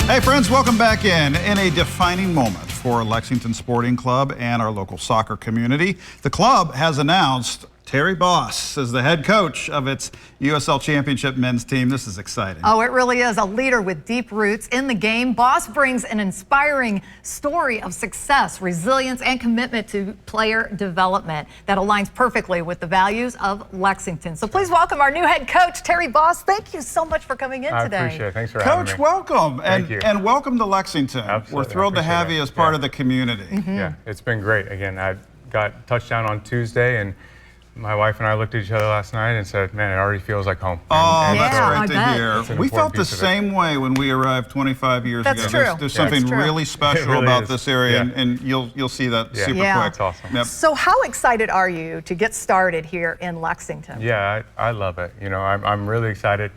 Hey friends, welcome back in a defining moment for Lexington Sporting Club and our local soccer community. The club has announced Terry Boss as the head coach of its USL Championship men's team. This is exciting. Oh, it really is. A leader with deep roots in the game. Boss brings an inspiring story of success, resilience, and commitment to player development that aligns perfectly with the values of Lexington. So please welcome our new head coach, Terry Boss. Thank you so much for coming in today. I appreciate it. Thanks for having me. Coach, welcome. Thank you. And welcome to Lexington. Absolutely. We're thrilled to have you as part of the community. Yeah, it's been great. Again, I got touchdown on Tuesday, and my wife and I looked at each other last night and said, man, it already feels like home. Oh, and that's great to hear. We felt the piece of it. same way when we arrived 25 years ago. That's true. There's something really special about this area, Yeah. and you'll see that super quick. That's awesome. Yep. So how excited are you to get started here in Lexington? Yeah, I love it. You know, I'm really excited.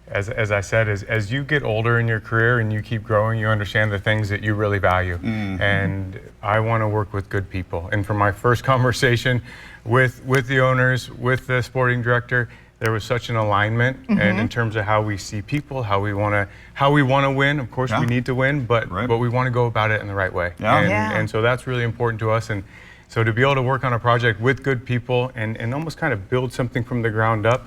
As I said, as you get older in your career and you keep growing, you understand the things that you really value. And I want to work with good people. And from my first conversation with the owners, with the sporting director, there was such an alignment and in terms of how we see people, how we want to win. Of course, we need to win, but we want to go about it in the right way. And so that's really important to us. And so to be able to work on a project with good people and almost kind of build something from the ground up,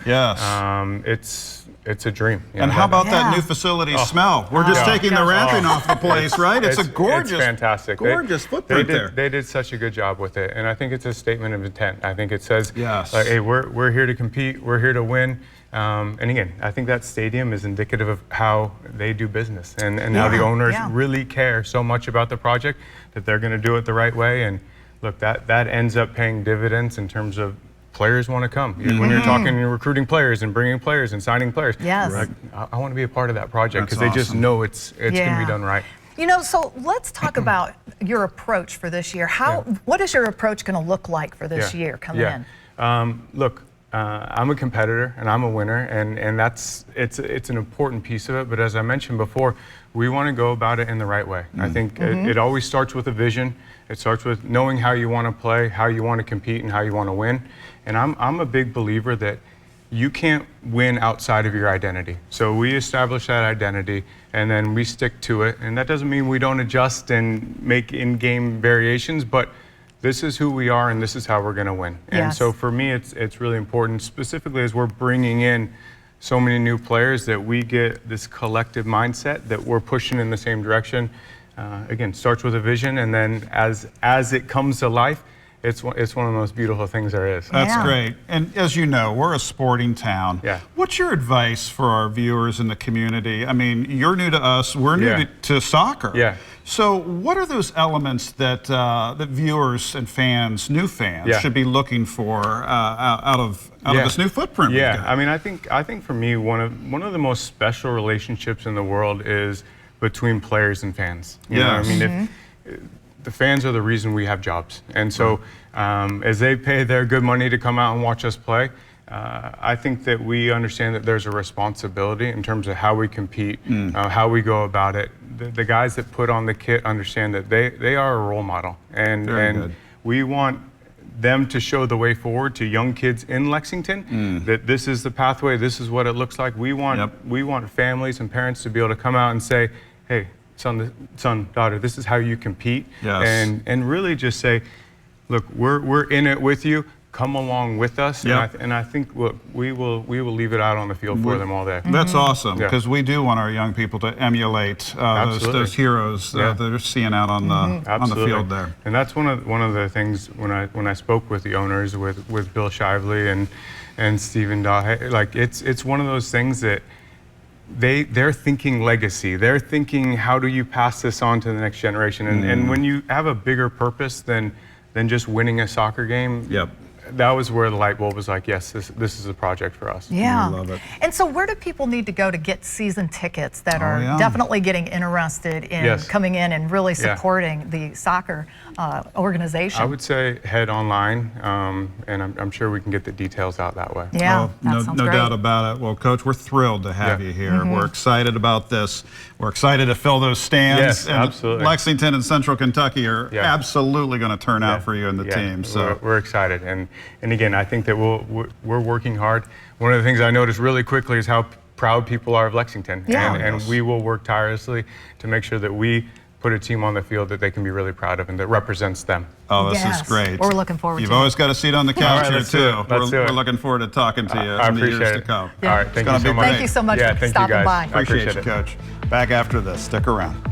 it's a dream. And how about that new facility smell? We're just taking the wrapping off the place, right? It's a gorgeous, fantastic, gorgeous footprint there. They did such a good job with it, and I think it's a statement of intent. I think it says, like, hey, we're here to compete, we're here to win. And again, I think that stadium is indicative of how they do business and how the owners really care so much about the project that they're going to do it the right way. And look, that ends up paying dividends in terms of players want to come. When you're talking and recruiting players and bringing players and signing players, like, I want to be a part of that project because they just know it's going to be done right. You know, so let's talk about your approach for this year. What is your approach going to look like for this year coming in? Look, I'm a competitor and I'm a winner, and it's an important piece of it. But as I mentioned before, we want to go about it in the right way. I think it always starts with a vision. It starts with knowing how you want to play, how you want to compete, and how you want to win. And I'm a big believer that you can't win outside of your identity. So we establish that identity and then we stick to it. And that doesn't mean we don't adjust and make in-game variations, but this is who we are and this is how we're going to win. And so for me, it's really important, specifically as we're bringing in so many new players, that we get this collective mindset that we're pushing in the same direction. Again, starts with a vision, and then as it comes to life, it's one of the most beautiful things there is. That's great. And as you know, we're a sporting town. What's your advice for our viewers in the community? I mean, you're new to us, we're new to soccer. So what are those elements that that viewers and fans, new fans, should be looking for out of this new footprint? I mean, I think for me, one of the most special relationships in the world is between players and fans. You know, I mean, the fans are the reason we have jobs. And so as they pay their good money to come out and watch us play, I think that we understand that there's a responsibility in terms of how we compete, how we go about it. The guys that put on the kit understand that they are a role model. And we want them to show the way forward to young kids in Lexington, that this is the pathway, this is what it looks like. We want families and parents to be able to come out and say, hey, son, daughter, this is how you compete. And really just say, look, we're in it with you. Come along with us, and I think we will leave it out on the field for them all day. That's awesome, because we do want our young people to emulate those heroes that they're seeing out on the field there. And that's one of the things when I spoke with the owners, with Bill Shively and Stephen Daw, like it's one of those things that they're thinking legacy. They're thinking, how do you pass this on to the next generation? And when you have a bigger purpose than just winning a soccer game, that was where the light bulb was like, yes, this is a project for us. Yeah. We love it. And so where do people need to go to get season tickets that are definitely getting interested in coming in and really supporting the soccer organization? I would say head online, and I'm sure we can get the details out that way. No doubt about it. Well, Coach, we're thrilled to have you here. We're excited about this. We're excited to fill those stands. Absolutely. Lexington and Central Kentucky are absolutely going to turn out for you and the team. So we're excited. And again, I think that we're working hard. One of the things I noticed really quickly is how proud people are of Lexington. Yeah. And we will work tirelessly to make sure that we put a team on the field that they can be really proud of and that represents them. Oh, this is great. We're looking forward to it. You've always got a seat on the couch here, too. We're looking forward to talking to you in the years to come. Yeah. All right, thank you so much. Thank you so much for stopping by. Appreciate you, Coach. Back after this. Stick around.